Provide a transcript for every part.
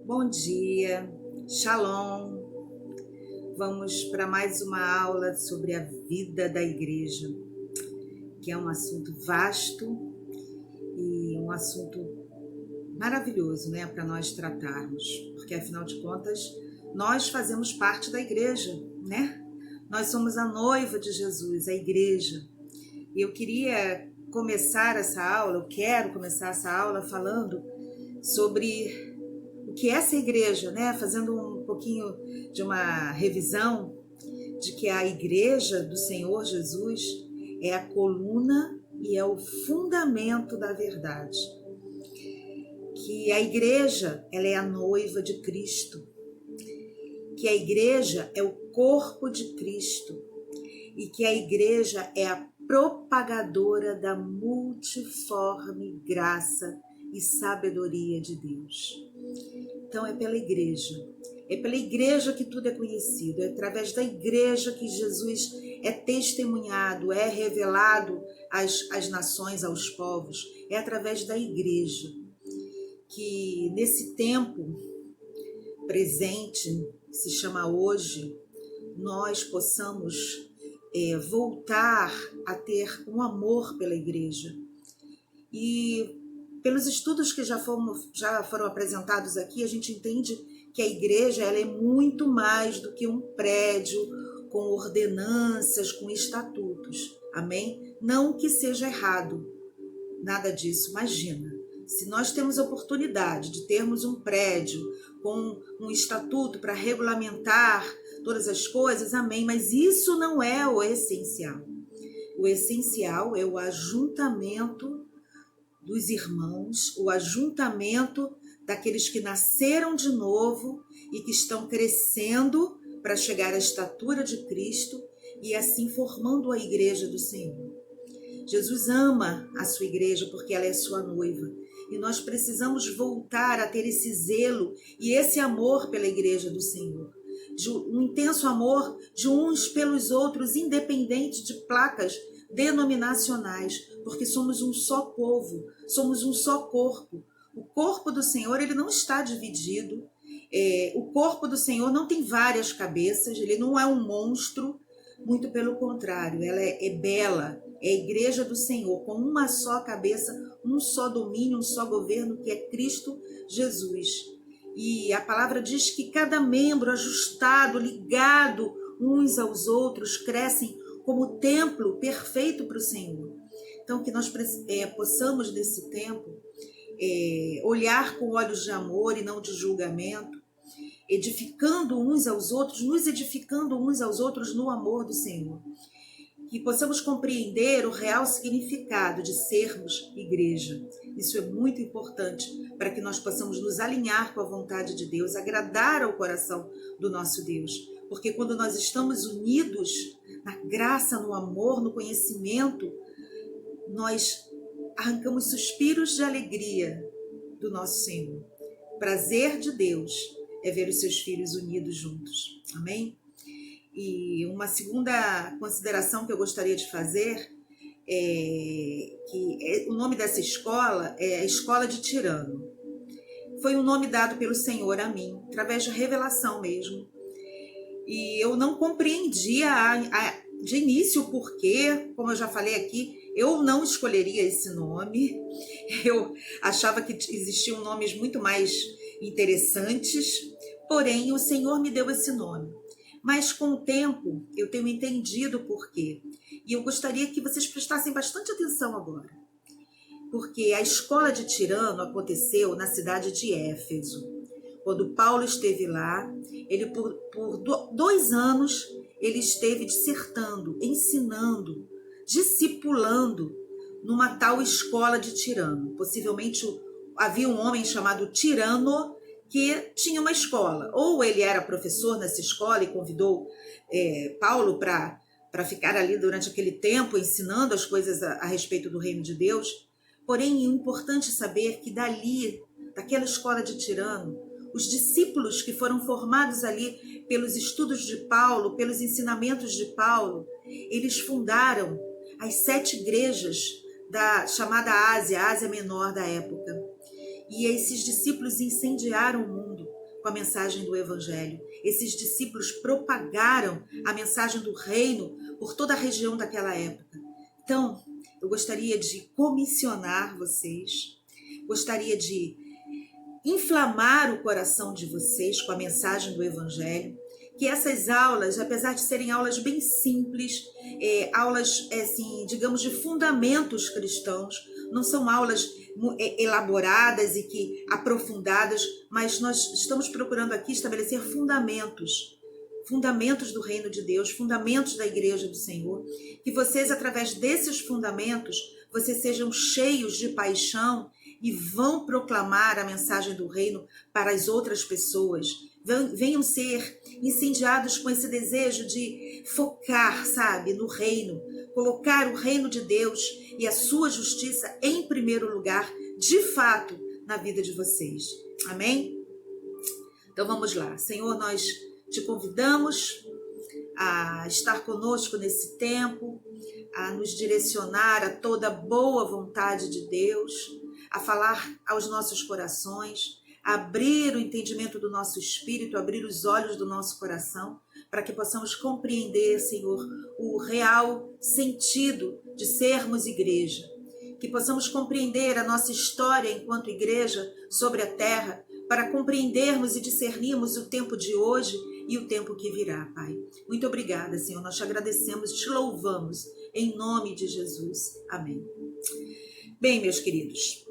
Bom dia, Shalom. Vamos para mais uma aula sobre a vida da igreja, que é um assunto vasto e um assunto maravilhoso, né, para nós tratarmos, porque afinal de contas, nós fazemos parte da igreja, né? Nós somos a noiva de Jesus, a igreja. E eu queria começar essa aula, eu quero começar essa aula falando sobre o que é essa igreja, né? Fazendo um pouquinho de uma revisão de que a igreja do Senhor Jesus é a coluna e é o fundamento da verdade. Que a igreja, ela é a noiva de Cristo. Que a igreja é o corpo de Cristo. E que a igreja é a propagadora da multiforme graça e sabedoria de Deus. Então é pela igreja que tudo é conhecido, é através da igreja que Jesus é testemunhado, é revelado às nações, aos povos, é através da igreja que nesse tempo presente, que se chama hoje, nós possamos voltar a ter um amor pela igreja. E pelos estudos que já foram apresentados aqui, a gente entende que a igreja ela é muito mais do que um prédio com ordenanças, com estatutos. Amém? Não que seja errado, nada disso. Imagina, se nós temos a oportunidade de termos um prédio com um estatuto para regulamentar todas as coisas, amém, mas isso não é o essencial. O essencial é o ajuntamento dos irmãos, o ajuntamento daqueles que nasceram de novo e que estão crescendo para chegar à estatura de Cristo e assim formando a igreja do Senhor. Jesus ama a sua igreja porque ela é sua noiva e nós precisamos voltar a ter esse zelo e esse amor pela igreja do Senhor. De um intenso amor de uns pelos outros, independente de placas denominacionais, porque somos um só povo, somos um só corpo. O corpo do Senhor ele não está dividido, o corpo do Senhor não tem várias cabeças, ele não é um monstro, muito pelo contrário, ela é bela, é a igreja do Senhor, com uma só cabeça, um só domínio, um só governo, que é Cristo Jesus. E a palavra diz que cada membro ajustado, ligado uns aos outros, crescem como templo perfeito para o Senhor. Então, que nós possamos, nesse tempo, olhar com olhos de amor e não de julgamento, edificando uns aos outros, nos edificando uns aos outros no amor do Senhor. Que possamos compreender o real significado de sermos igreja. Isso é muito importante para que nós possamos nos alinhar com a vontade de Deus, agradar ao coração do nosso Deus. Porque quando nós estamos unidos na graça, no amor, no conhecimento, nós arrancamos suspiros de alegria do nosso Senhor. O prazer de Deus é ver os seus filhos unidos juntos. Amém? E uma segunda consideração que eu gostaria de fazer é que o nome dessa escola é a Escola de Tirano. Foi um nome dado pelo Senhor a mim, através de revelação mesmo. E eu não compreendia de início o porquê, como eu já falei aqui, eu não escolheria esse nome. Eu achava que existiam nomes muito mais interessantes, porém o Senhor me deu esse nome. Mas com o tempo eu tenho entendido o porquê. E eu gostaria que vocês prestassem bastante atenção agora. Porque a escola de Tirano aconteceu na cidade de Éfeso. Quando Paulo esteve lá, ele por 2 anos ele esteve dissertando, ensinando, discipulando numa tal escola de Tirano. Possivelmente havia um homem chamado Tirano que tinha uma escola. Ou ele era professor nessa escola e convidou Paulo para ficar ali durante aquele tempo ensinando as coisas a respeito do reino de Deus. Porém, é importante saber que daquela escola de Tirano, os discípulos que foram formados ali pelos estudos de Paulo, pelos ensinamentos de Paulo, eles fundaram as 7 igrejas da chamada Ásia, a Ásia Menor da época. E esses discípulos incendiaram o mundo. com a mensagem do Evangelho. Esses discípulos propagaram a mensagem do reino por toda a região daquela época. Então, eu gostaria de comissionar vocês, gostaria de inflamar o coração de vocês com a mensagem do Evangelho, que essas aulas, apesar de serem aulas bem simples, aulas, assim, digamos, de fundamentos cristãos, não são aulas elaboradas e que aprofundadas, mas nós estamos procurando aqui estabelecer fundamentos do reino de Deus, fundamentos da igreja do Senhor, que vocês, através desses fundamentos, vocês sejam cheios de paixão e vão proclamar a mensagem do reino para as outras pessoas. Venham ser incendiados com esse desejo de focar, sabe, no reino, colocar o reino de Deus e a sua justiça em primeiro lugar, de fato, na vida de vocês. Amém? Então vamos lá. Senhor, nós te convidamos a estar conosco nesse tempo, a nos direcionar a toda boa vontade de Deus, a falar aos nossos corações, a abrir o entendimento do nosso espírito, abrir os olhos do nosso coração, para que possamos compreender, Senhor, o real sentido de sermos igreja, que possamos compreender a nossa história enquanto igreja sobre a terra, para compreendermos e discernirmos o tempo de hoje e o tempo que virá, Pai. Muito obrigada, Senhor, nós te agradecemos, te louvamos, em nome de Jesus. Amém. Bem, meus queridos,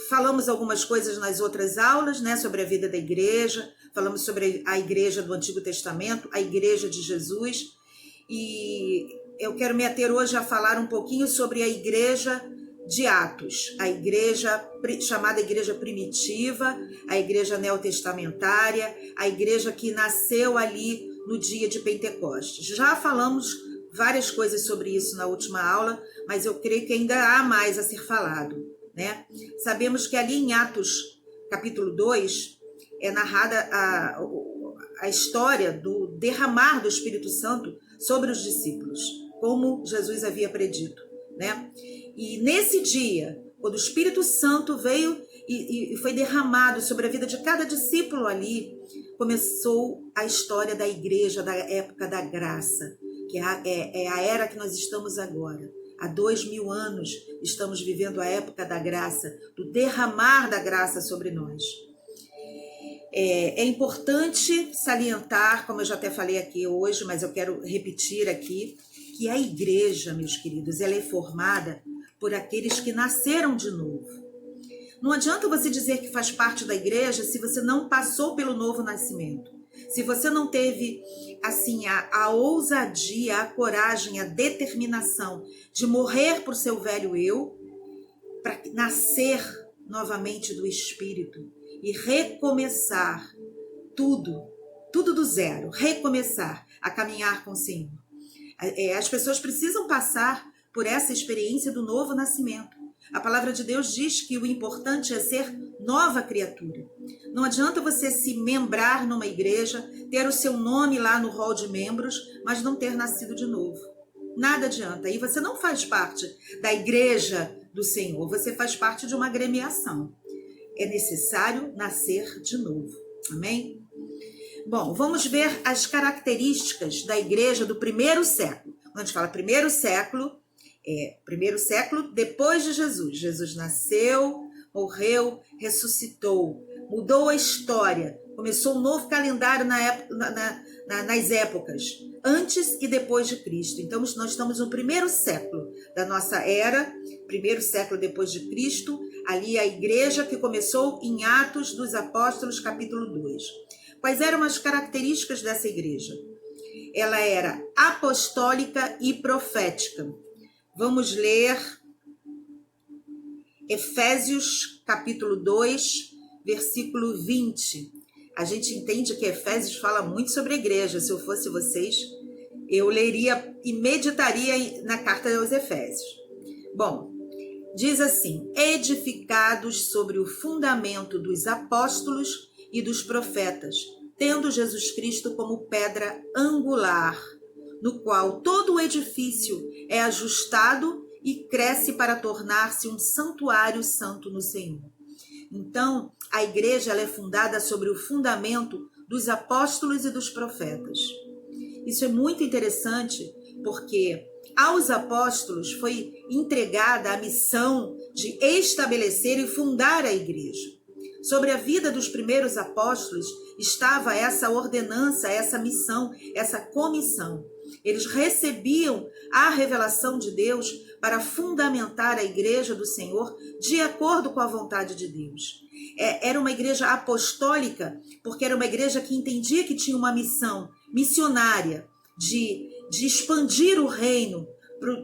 falamos algumas coisas nas outras aulas, né, sobre a vida da igreja, falamos sobre a igreja do Antigo Testamento, a igreja de Jesus, e eu quero me ater hoje a falar um pouquinho sobre a igreja de Atos, a igreja chamada igreja primitiva, a igreja neotestamentária, a igreja que nasceu ali no dia de Pentecostes. Já falamos várias coisas sobre isso na última aula, mas eu creio que ainda há mais a ser falado, né? Sabemos que ali em Atos capítulo 2 é narrada a história do derramar do Espírito Santo sobre os discípulos, como Jesus havia predito, né? E nesse dia, quando o Espírito Santo veio e foi derramado sobre a vida de cada discípulo ali, começou a história da igreja da época da graça, que é a era que nós estamos agora. Há 2000 anos estamos vivendo a época da graça, do derramar da graça sobre nós. É importante salientar, como eu já até falei aqui hoje, mas eu quero repetir aqui, que a igreja, meus queridos, ela é formada por aqueles que nasceram de novo. Não adianta você dizer que faz parte da igreja se você não passou pelo novo nascimento. Se você não teve, assim, a ousadia, a coragem, a determinação de morrer por seu velho eu, para nascer novamente do Espírito e recomeçar tudo do zero, recomeçar a caminhar com o Senhor. As pessoas precisam passar por essa experiência do novo nascimento. A palavra de Deus diz que o importante é ser nova criatura. Não adianta você se membrar numa igreja, ter o seu nome lá no hall de membros, mas não ter nascido de novo. Nada adianta. Aí você não faz parte da igreja do Senhor, você faz parte de uma agremiação. É necessário nascer de novo. Amém? Bom, vamos ver as características da igreja do primeiro século. Quando a gente fala primeiro século depois de Jesus. Jesus nasceu, morreu, ressuscitou, mudou a história, começou um novo calendário nas épocas, antes e depois de Cristo. Então, nós estamos no primeiro século da nossa era, primeiro século depois de Cristo, ali a igreja que começou em Atos dos Apóstolos, capítulo 2. Quais eram as características dessa igreja? Ela era apostólica e profética. Vamos ler Efésios, capítulo 2, versículo 20. A gente entende que Efésios fala muito sobre a igreja. Se eu fosse vocês, eu leria e meditaria na carta aos Efésios. Bom, diz assim: edificados sobre o fundamento dos apóstolos e dos profetas, tendo Jesus Cristo como pedra angular, no qual todo o edifício é ajustado e cresce para tornar-se um santuário santo no Senhor. Então, a igreja ela é fundada sobre o fundamento dos apóstolos e dos profetas. Isso é muito interessante, porque aos apóstolos foi entregada a missão de estabelecer e fundar a igreja. Sobre a vida dos primeiros apóstolos estava essa ordenança, essa missão, essa comissão. Eles recebiam a revelação de Deus para fundamentar a igreja do Senhor de acordo com a vontade de Deus. Era uma igreja apostólica, porque era uma igreja que entendia que tinha uma missão missionária de expandir o reino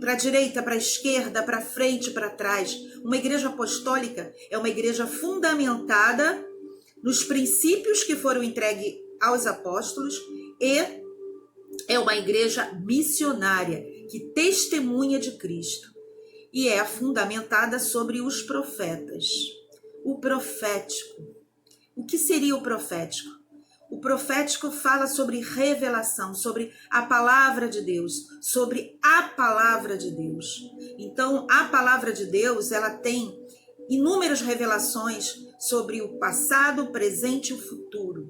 para a direita, para a esquerda, para frente, para trás. Uma igreja apostólica é uma igreja fundamentada nos princípios que foram entregues aos apóstolos e é uma igreja missionária que testemunha de Cristo e é fundamentada sobre os profetas. O profético. O que seria o profético? O profético fala sobre revelação, sobre a palavra de Deus, sobre a palavra de Deus. Então, a palavra de Deus, ela tem inúmeras revelações sobre o passado, o presente e o futuro.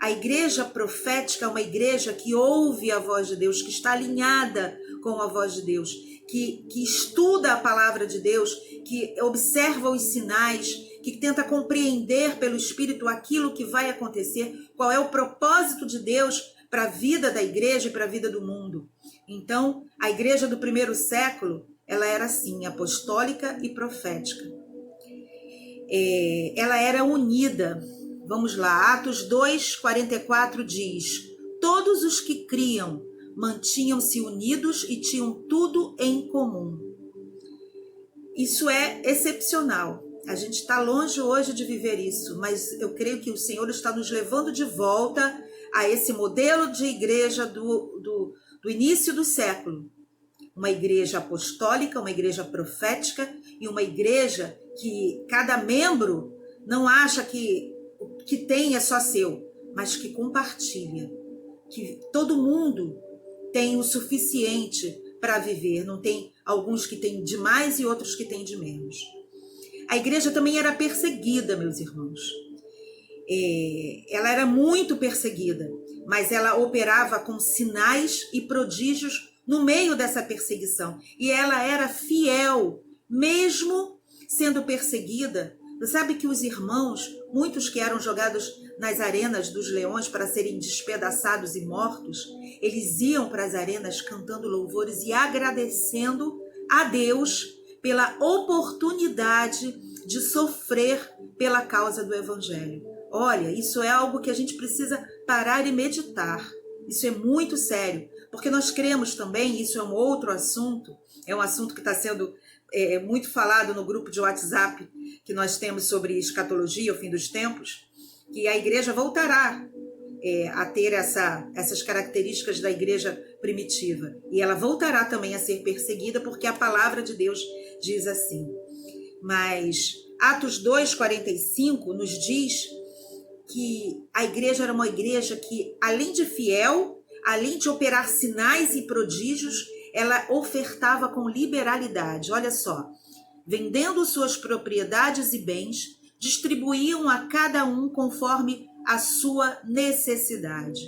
A igreja profética é uma igreja que ouve a voz de Deus, que está alinhada com a voz de Deus, que estuda a palavra de Deus, que observa os sinais, que tenta compreender pelo Espírito aquilo que vai acontecer, qual é o propósito de Deus para a vida da igreja e para a vida do mundo. Então, a igreja do primeiro século, ela era assim, apostólica e profética. Ela era unida. Vamos lá, Atos 2:44 diz: todos os que criam mantinham-se unidos e tinham tudo em comum. Isso é excepcional. A gente está longe hoje de viver isso, mas eu creio que o Senhor está nos levando de volta a esse modelo de igreja do início do século. Uma igreja apostólica, uma igreja profética e uma igreja que cada membro não acha que tem é só seu, mas que compartilha, que todo mundo tem o suficiente para viver, não tem alguns que têm de mais e outros que têm de menos. A igreja também era perseguida, meus irmãos. Ela era muito perseguida, mas ela operava com sinais e prodígios no meio dessa perseguição. E ela era fiel, mesmo sendo perseguida. Você sabe que os irmãos, muitos que eram jogados nas arenas dos leões para serem despedaçados e mortos, eles iam para as arenas cantando louvores e agradecendo a Deus pela oportunidade de sofrer pela causa do Evangelho. Olha, isso é algo que a gente precisa parar e meditar. Isso é muito sério, porque nós cremos também, isso é um outro assunto, é um assunto que está sendo muito falado no grupo de WhatsApp que nós temos sobre escatologia, o fim dos tempos, que a igreja voltará a ter essas características da igreja primitiva. E ela voltará também a ser perseguida, porque a palavra de Deus diz assim. Mas Atos 2:45 nos diz que a igreja era uma igreja que, além de fiel, além de operar sinais e prodígios, ela ofertava com liberalidade. Olha só, vendendo suas propriedades e bens, distribuíam a cada um conforme a sua necessidade.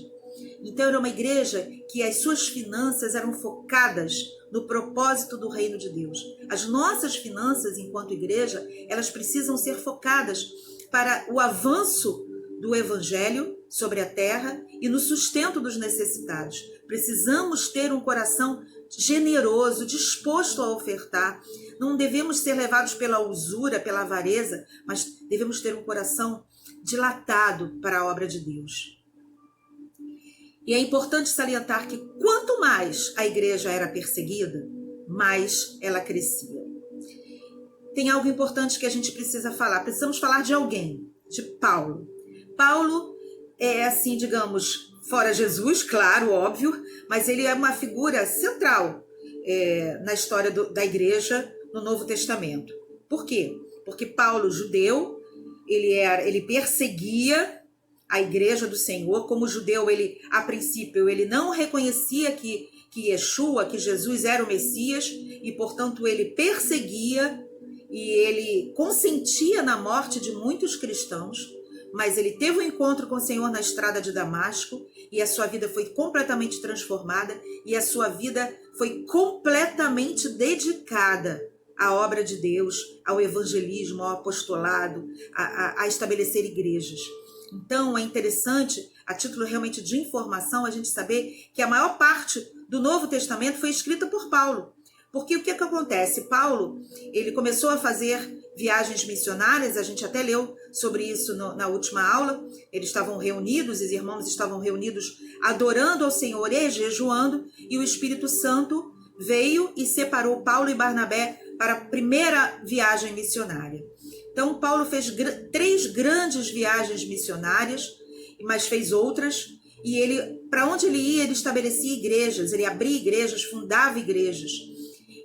Então era uma igreja que as suas finanças eram focadas no propósito do reino de Deus. As nossas finanças, enquanto igreja, elas precisam ser focadas para o avanço do Evangelho sobre a terra e no sustento dos necessitados. Precisamos ter um coração generoso, disposto a ofertar. Não devemos ser levados pela usura, pela avareza, mas devemos ter um coração dilatado para a obra de Deus. E é importante salientar que quanto mais a igreja era perseguida, mais ela crescia. Tem algo importante que a gente precisa falar. Precisamos falar de alguém, de Paulo. Paulo é assim, digamos, fora Jesus, claro, óbvio, mas ele é uma figura central na história da igreja no Novo Testamento. Por quê? Porque Paulo, judeu, ele perseguia a igreja do Senhor. Como judeu, ele, a princípio, ele não reconhecia que Yeshua, que Jesus era o Messias, e, portanto, ele perseguia e ele consentia na morte de muitos cristãos, mas ele teve um encontro com o Senhor na estrada de Damasco e a sua vida foi completamente transformada e a sua vida foi completamente dedicada à obra de Deus, ao evangelismo, ao apostolado, a estabelecer igrejas. Então é interessante, a título realmente de informação, a gente saber que a maior parte do Novo Testamento foi escrita por Paulo. Porque o que acontece? Paulo, ele começou a fazer viagens missionárias, a gente até leu sobre isso na última aula. Eles estavam reunidos, os irmãos estavam reunidos adorando ao Senhor e jejuando, e o Espírito Santo veio e separou Paulo e Barnabé para a primeira viagem missionária. Então Paulo fez 3 grandes viagens missionárias, mas fez outras, e ele, para onde ele ia, ele estabelecia igrejas, ele abria igrejas, fundava igrejas.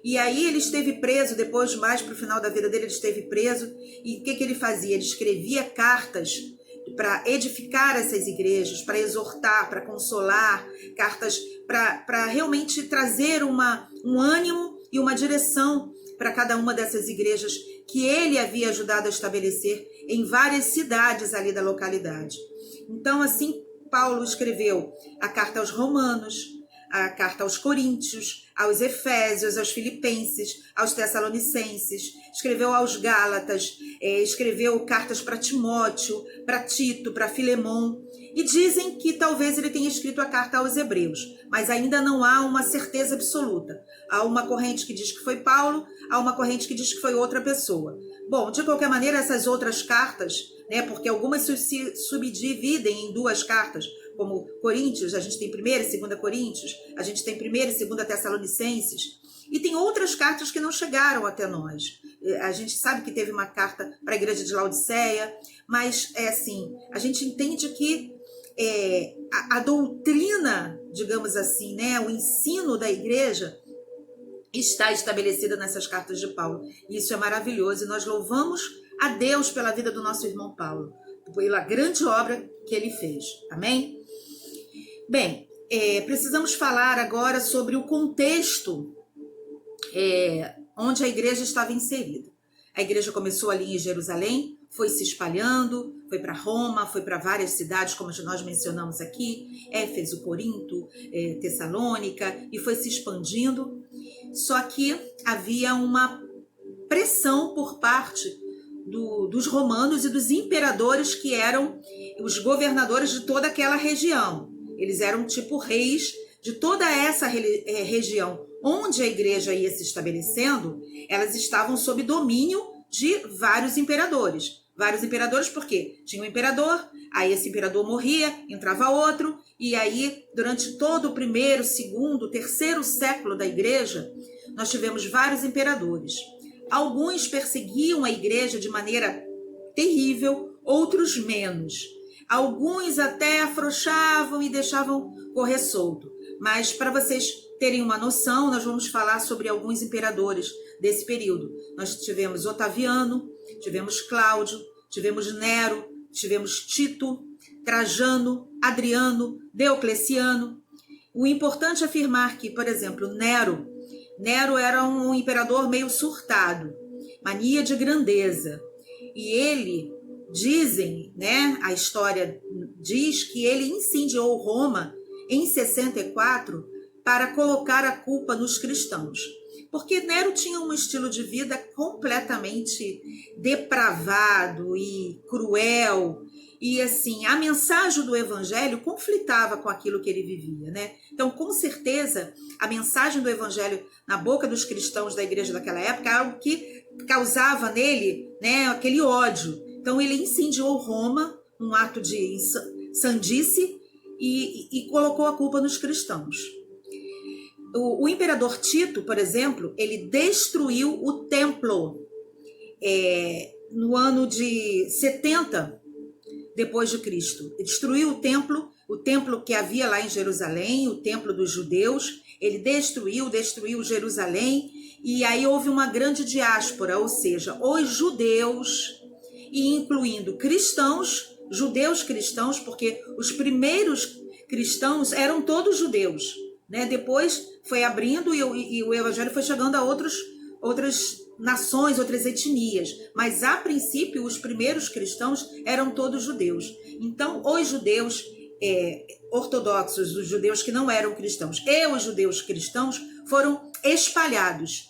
E aí ele esteve preso, depois, mais para o final da vida dele, ele esteve preso. E o que ele fazia? Ele escrevia cartas para edificar essas igrejas, para exortar, para consolar, cartas para realmente trazer um ânimo e uma direção para cada uma dessas igrejas que ele havia ajudado a estabelecer em várias cidades ali da localidade. Então, assim, Paulo escreveu a carta aos Romanos, a carta aos Coríntios, aos Efésios, aos Filipenses, aos Tessalonicenses, escreveu aos Gálatas, escreveu cartas para Timóteo, para Tito, para Filemon, e dizem que talvez ele tenha escrito a carta aos Hebreus, mas ainda não há uma certeza absoluta. Há uma corrente que diz que foi Paulo, há uma corrente que diz que foi outra pessoa. Bom, de qualquer maneira, essas outras cartas, né, porque algumas se subdividem em 2 cartas, como Coríntios, a gente tem 1ª e 2ª Coríntios, a gente tem 1ª e 2ª Tessalonicenses, e tem outras cartas que não chegaram até nós. A gente sabe que teve uma carta para a igreja de Laodiceia, mas é assim, a gente entende que a doutrina, digamos assim, né, o ensino da igreja está estabelecida nessas cartas de Paulo. E isso é maravilhoso, e nós louvamos a Deus pela vida do nosso irmão Paulo, pela grande obra que ele fez. Amém? Bem, precisamos falar agora sobre o contexto onde a igreja estava inserida. A igreja começou ali em Jerusalém, foi se espalhando, foi para Roma, foi para várias cidades, como nós mencionamos aqui, Éfeso, Corinto, Tessalônica, e foi se expandindo. Só que havia uma pressão por parte dos romanos e dos imperadores, que eram os governadores de toda aquela região. Eles eram tipo reis de toda essa região. Onde a igreja ia se estabelecendo, elas estavam sob domínio de vários imperadores. Vários imperadores porque tinha um imperador, aí esse imperador morria, entrava outro, e aí durante todo o 1º, 2º, 3º século da igreja, nós tivemos vários imperadores. Alguns perseguiam a igreja de maneira terrível, outros menos. Alguns até afrouxavam e deixavam correr solto. Mas para vocês terem uma noção, nós vamos falar sobre alguns imperadores desse período. Nós tivemos Otaviano, tivemos Cláudio, tivemos Nero, tivemos Tito, Trajano, Adriano, Diocleciano. O importante é afirmar que, por exemplo, Nero era um imperador meio surtado, mania de grandeza. E ele, dizem, né, a história diz que ele incendiou Roma em 64 para colocar a culpa nos cristãos. Porque Nero tinha um estilo de vida completamente depravado e cruel. E assim, a mensagem do evangelho conflitava com aquilo que ele vivia, né? Então, com certeza, a mensagem do evangelho na boca dos cristãos da igreja daquela época era algo que causava nele, né, aquele ódio. Então, ele incendiou Roma, um ato de sandice, e colocou a culpa nos cristãos. O imperador Tito, por exemplo, ele destruiu o templo no ano de 70 depois de Cristo. Ele destruiu o templo que havia lá em Jerusalém, o templo dos judeus. Ele destruiu Jerusalém, e aí houve uma grande diáspora, ou seja, os judeus, e incluindo cristãos, judeus cristãos, porque os primeiros cristãos eram todos judeus, né? Depois foi abrindo e o evangelho foi chegando a outras nações, outras etnias, mas a princípio os primeiros cristãos eram todos judeus. Então os judeus ortodoxos, os judeus que não eram cristãos e os judeus cristãos foram espalhados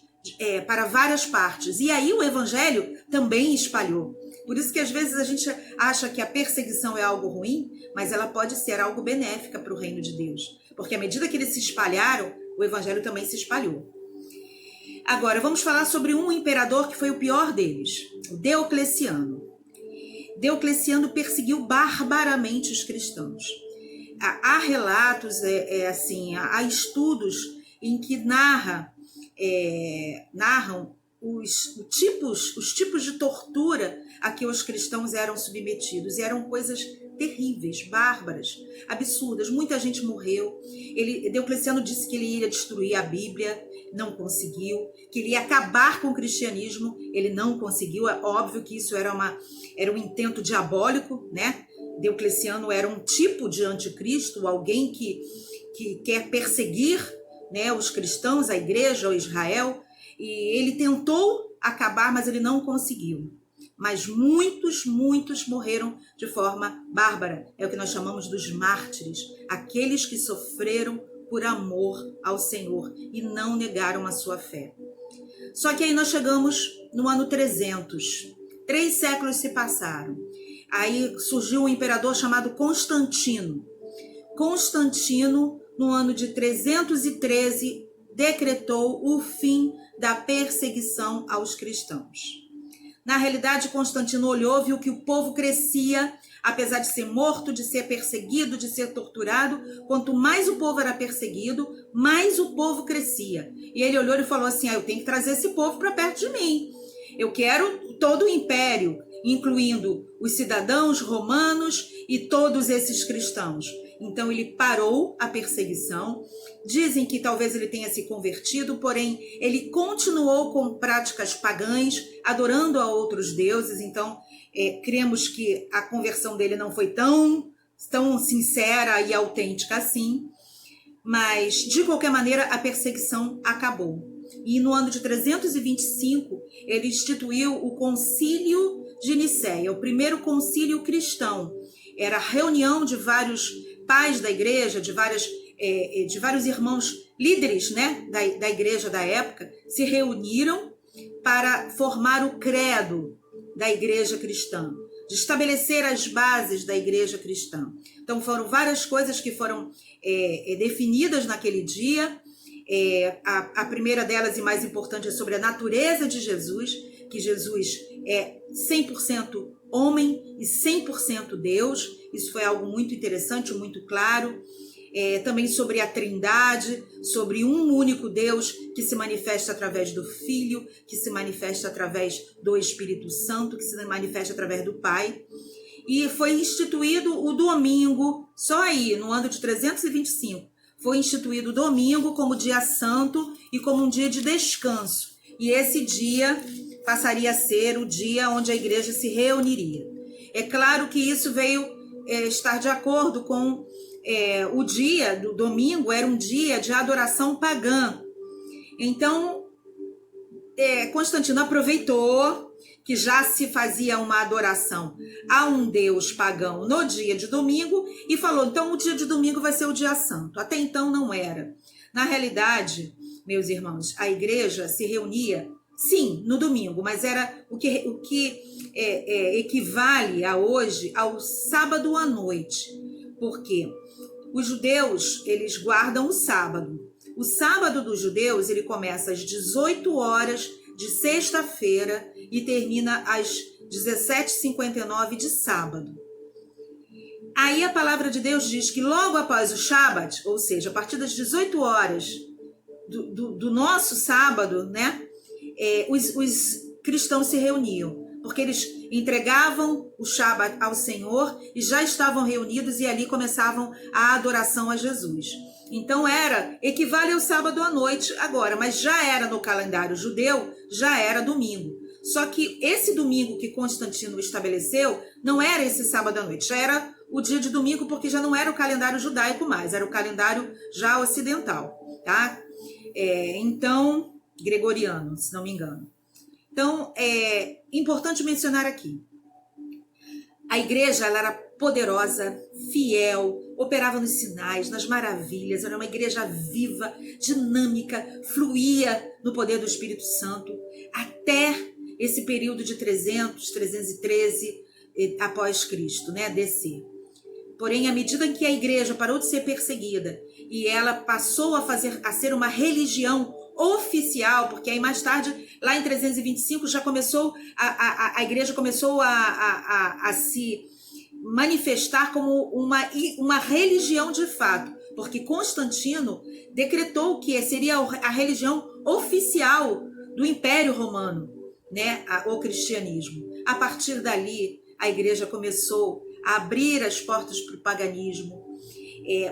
para várias partes, e aí o evangelho também espalhou. Por isso que às vezes a gente acha que a perseguição é algo ruim, mas ela pode ser algo benéfica para o reino de Deus, porque à medida que eles se espalharam, o evangelho também se espalhou. Agora, vamos falar sobre um imperador que foi o pior deles, o Diocleciano. Diocleciano perseguiu barbaramente os cristãos. Há relatos, há estudos em que narram os tipos de tortura a que os cristãos eram submetidos. E eram coisas terríveis, bárbaras, absurdas. Muita gente morreu. Diocleciano disse que ele ia destruir a Bíblia, não conseguiu. Que ele ia acabar com o cristianismo, ele não conseguiu. É óbvio que isso era um intento diabólico, né? Diocleciano era um tipo de anticristo, alguém que quer perseguir, né, os cristãos, a igreja, o Israel. E ele tentou acabar, mas ele não conseguiu. Mas muitos morreram de forma bárbara. É o que nós chamamos dos mártires, aqueles que sofreram por amor ao Senhor e não negaram a sua fé. Só que aí nós chegamos no ano 300. 3 séculos se passaram. Aí surgiu um imperador chamado Constantino. Constantino, no ano de 313, decretou o fim da perseguição aos cristãos. Na realidade, Constantino olhou, viu que o povo crescia, apesar de ser morto, de ser perseguido, de ser torturado. Quanto mais o povo era perseguido, mais o povo crescia. E ele olhou e falou assim: eu tenho que trazer esse povo para perto de mim. Eu quero todo o império, incluindo os cidadãos romanos e todos esses cristãos. Então ele parou a perseguição. Dizem que talvez ele tenha se convertido, porém ele continuou com práticas pagãs, adorando a outros deuses. Então cremos que a conversão dele não foi tão sincera e autêntica assim. Mas, de qualquer maneira, a perseguição acabou. E no ano de 325, ele instituiu o Concílio de Nicéia, o primeiro concílio cristão. Era a reunião de vários pais da igreja, de vários irmãos líderes, né, da igreja da época, se reuniram para formar o credo da igreja cristã, de estabelecer as bases da igreja cristã. Então foram várias coisas que foram definidas naquele dia. A primeira delas e mais importante é sobre a natureza de Jesus, que Jesus é 100% homem e 100% Deus. Isso foi algo muito interessante, muito claro. Também sobre a Trindade, sobre um único Deus que se manifesta através do Filho, que se manifesta através do Espírito Santo, que se manifesta através do Pai. E foi instituído o domingo, só aí, no ano de 325, foi instituído o domingo como dia santo e como um dia de descanso. E esse dia passaria a ser o dia onde a igreja se reuniria. É claro que isso veio estar de acordo com o dia do domingo, era um dia de adoração pagã. Então, Constantino aproveitou que já se fazia uma adoração a um deus pagão no dia de domingo e falou, então o dia de domingo vai ser o dia santo. Até então não era. Na realidade, meus irmãos, a igreja se reunia, sim, no domingo, mas era o que equivale a hoje ao sábado à noite. Porque os judeus, eles guardam o sábado. O sábado dos judeus, ele começa às 18 horas de sexta-feira e termina às 17h59 de sábado. Aí a palavra de Deus diz que logo após o Shabat, ou seja, a partir das 18 horas do nosso sábado, né, os cristãos se reuniam, porque eles entregavam o Shabat ao Senhor e já estavam reunidos e ali começavam a adoração a Jesus. Então equivale ao sábado à noite agora, mas já era no calendário judeu, já era domingo. Só que esse domingo que Constantino estabeleceu não era esse sábado à noite, já era o dia de domingo, porque já não era o calendário judaico mais, era o calendário já ocidental, tá? Então, gregoriano, se não me engano. Então, é importante mencionar aqui. A igreja, ela era poderosa, fiel, operava nos sinais, nas maravilhas, era uma igreja viva, dinâmica, fluía no poder do Espírito Santo, até esse período de 313 após Cristo, né, descer. Porém, à medida em que a igreja parou de ser perseguida e ela passou a ser uma religião oficial, porque aí mais tarde, lá em 325, já começou a igreja começou a se manifestar como uma religião de fato, porque Constantino decretou que seria a religião oficial do Império Romano, né, o cristianismo. A partir dali, a igreja começou a abrir as portas para o paganismo,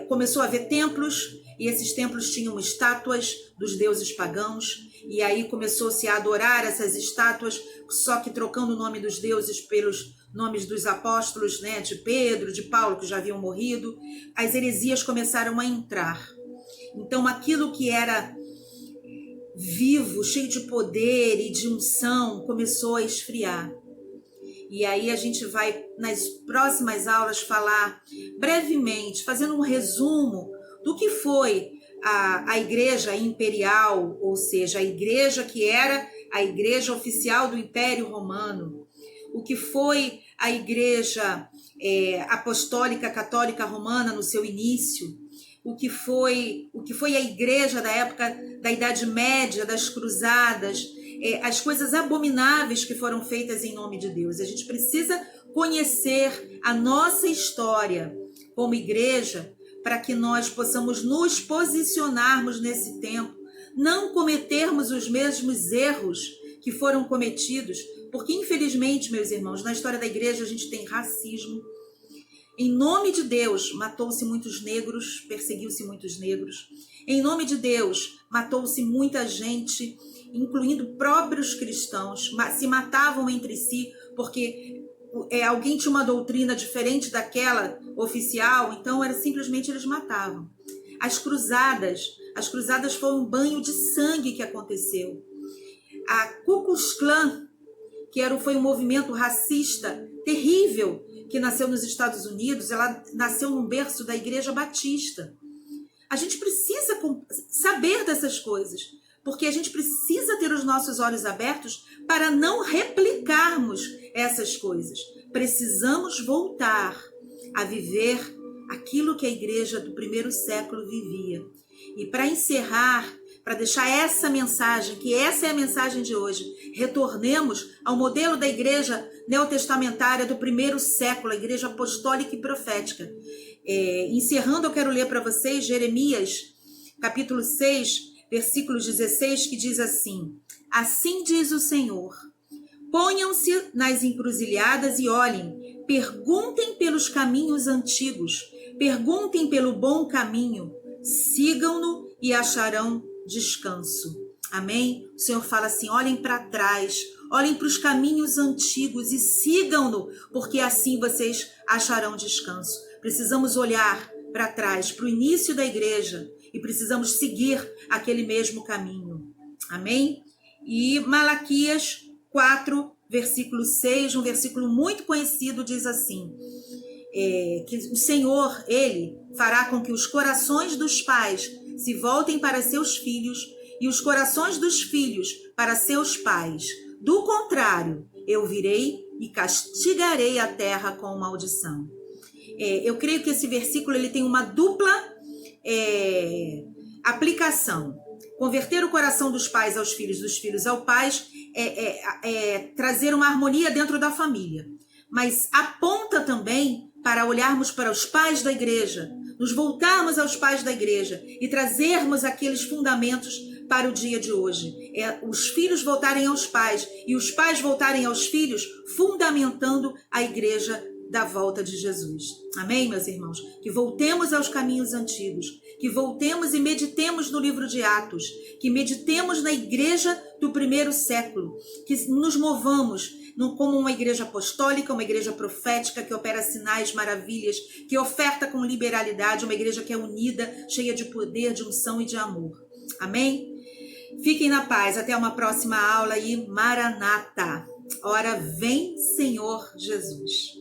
começou a haver templos, e esses templos tinham estátuas dos deuses pagãos, e aí começou-se a adorar essas estátuas, só que trocando o nome dos deuses pelos nomes dos apóstolos, né, de Pedro, de Paulo, que já haviam morrido. As heresias começaram a entrar. Então, aquilo que era vivo, cheio de poder e de unção, começou a esfriar. E aí a gente vai, nas próximas aulas, falar brevemente, fazendo um resumo do que foi a igreja imperial, ou seja, a igreja que era a igreja oficial do Império Romano, o que foi a igreja apostólica católica romana no seu início, o que foi a igreja da época da Idade Média, das cruzadas, as coisas abomináveis que foram feitas em nome de Deus. A gente precisa conhecer a nossa história como igreja para que nós possamos nos posicionarmos nesse tempo, não cometermos os mesmos erros que foram cometidos, porque infelizmente, meus irmãos, na história da igreja a gente tem racismo. Em nome de Deus, matou-se muitos negros, perseguiu-se muitos negros. Em nome de Deus, matou-se muita gente, incluindo próprios cristãos, se matavam entre si, porque alguém tinha uma doutrina diferente daquela oficial, então simplesmente eles matavam. As cruzadas foram um banho de sangue que aconteceu. A Ku Klux Klan, que foi um movimento racista terrível, que nasceu nos Estados Unidos, ela nasceu num berço da Igreja Batista. A gente precisa saber dessas coisas, porque a gente precisa ter os nossos olhos abertos para não replicarmos essas coisas. Precisamos voltar a viver aquilo que a igreja do primeiro século vivia. E para encerrar, para deixar essa mensagem, que essa é a mensagem de hoje, retornemos ao modelo da igreja neotestamentária do primeiro século, a igreja apostólica e profética. Encerrando, eu quero ler para vocês Jeremias, capítulo 6, versículo 16, que diz assim: assim diz o Senhor, ponham-se nas encruzilhadas e olhem, perguntem pelos caminhos antigos, perguntem pelo bom caminho, sigam-no e acharão descanso. Amém? O Senhor fala assim, olhem para trás, olhem para os caminhos antigos e sigam-no, porque assim vocês acharão descanso. Precisamos olhar para trás, para o início da igreja, e precisamos seguir aquele mesmo caminho. Amém? E Malaquias 4, versículo 6, um versículo muito conhecido, diz assim, que o Senhor, Ele fará com que os corações dos pais se voltem para seus filhos e os corações dos filhos para seus pais. Do contrário, eu virei e castigarei a terra com maldição. Eu creio que esse versículo ele tem uma dupla aplicação. Converter o coração dos pais aos filhos, dos filhos aos pais, trazer uma harmonia dentro da família. Mas aponta também para olharmos para os pais da igreja, nos voltarmos aos pais da igreja e trazermos aqueles fundamentos para o dia de hoje. Os filhos voltarem aos pais e os pais voltarem aos filhos, fundamentando a igreja da volta de Jesus. Amém, meus irmãos? Que voltemos aos caminhos antigos, que voltemos e meditemos no livro de Atos, que meditemos na igreja do primeiro século, que nos movamos como uma igreja apostólica, uma igreja profética que opera sinais, maravilhas, que oferta com liberalidade, uma igreja que é unida, cheia de poder, de unção e de amor. Amém? Fiquem na paz, até uma próxima aula e Maranata. Ora, vem, Senhor Jesus.